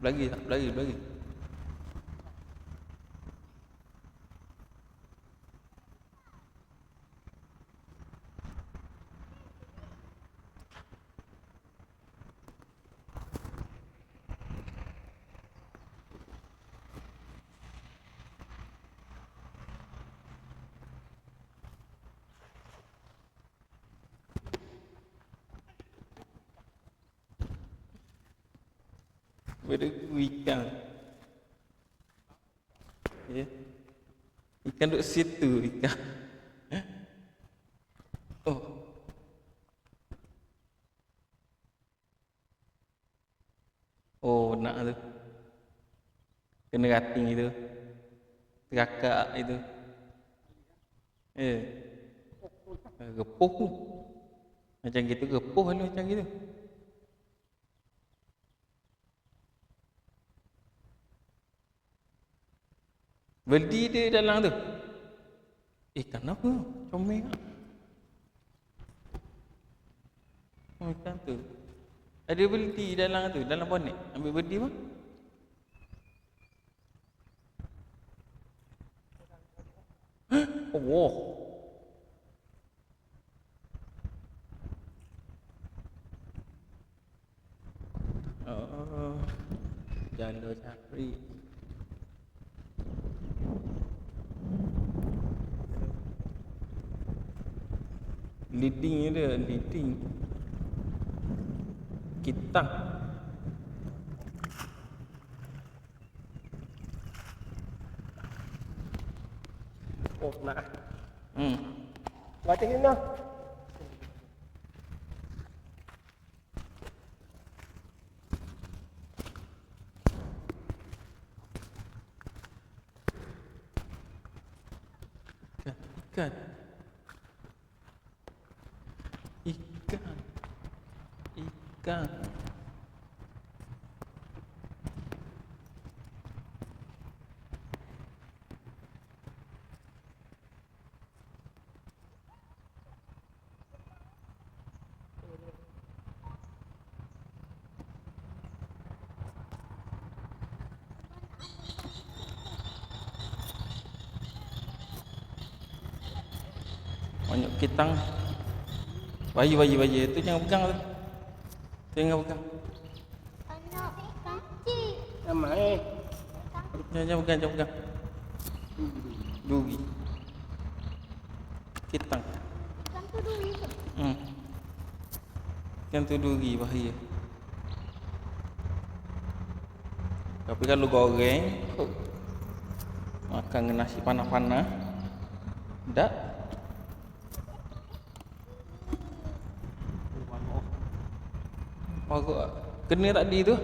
Berlari tak? Berlari. Beregu ikan. Ya. Ikan duduk situ ikan. Oh. Oh, nak tu. Kena rating itu. Terakak itu. Gepuh tu. Macam gitu gepuh lah macam gitu. Berdi dia dalam tu. Kenapa? Comel tak? Ikan tu. Ada berdi dalam tu, dalam bonek. Ambil berdi apa? Oh. Oh. Jalo cari. Leading dia, leading. Kitang. Oh, nak. Baca sini lah. Ikan. Ikan. Ikan. Banyak kitang. Bayi tu jangan pegang tu. Jangan pegang. Anak kecil. Ramai. Jangan pegang. Duri. Kitang. Ikan tu duri ke? Ikan tu duri bahaya. Tapi kalau goreng, makan dengan nasi panas-panas, tak? Maruk kena tadi tu.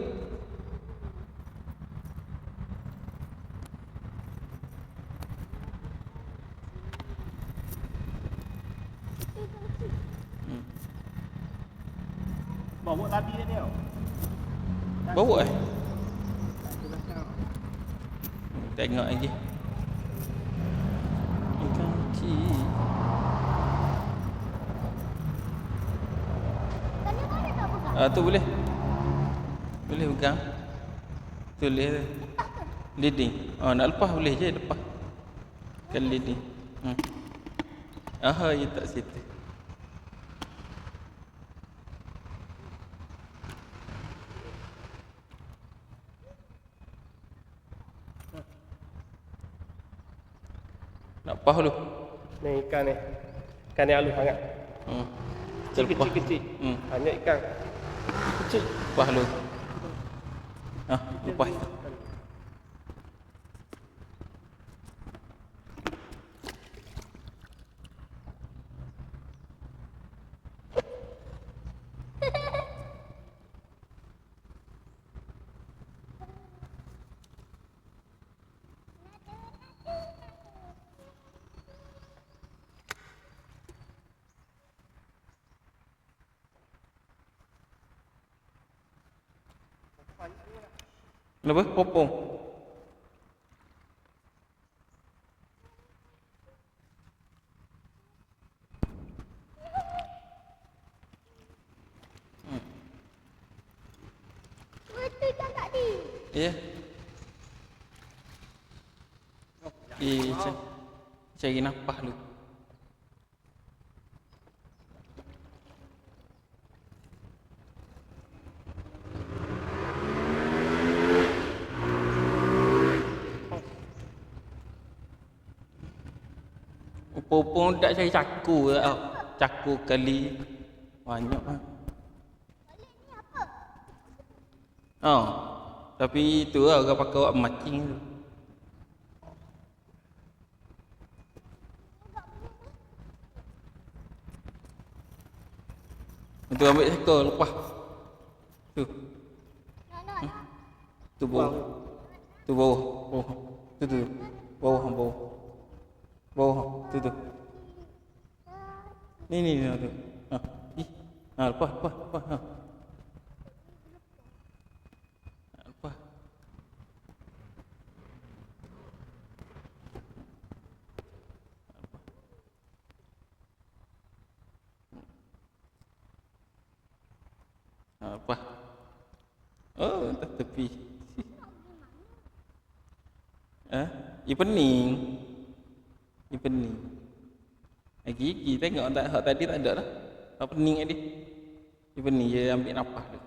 Bawa tadi dia. Bawa Tengok lagi. Ikan kecil. Tadi mana tak pegang? Tu boleh. Boleh pegang. Tu boleh. Leading. Nak lepas boleh je lepas. Kan leading. Ya tak situ. Nak lepas dulu. Ni ikan ni. Ikan ni halus sangat. Kecil-kecil. Banyak ikan. Kecil. Lepas dulu. Lepas. Kenapa? Popong. Betul kan tadi? Ya. Cari nafas dulu. Upung tak cari caku ke? Caku kali banyak ah. Balik ni apa? Oh. Tapi itu lah orang pakai buat mancing tu. Itu ambil sekor lepas. Tu. Nak. Tu bawah. Tu bawah. Bawah. Tu. Bawah. Bawah. Tu. Ni tu. Ha. Ih. Ha, lepas. Ha. Lepas. Apa? Oh, atas tepi. Ia pening. Gigi tengok tak hak tadi tak ada dah. Hak pening dia. Ia pening dia ambil nafas dia.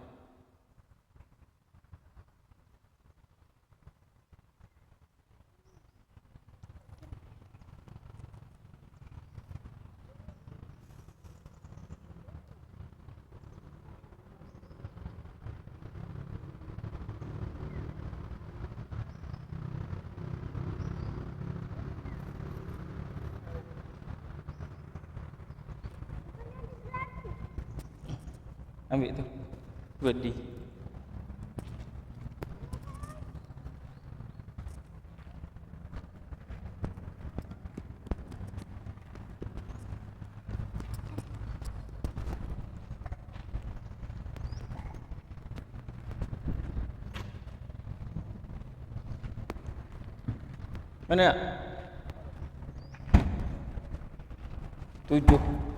Ambil tu. Berdiri. Mana nak? 7.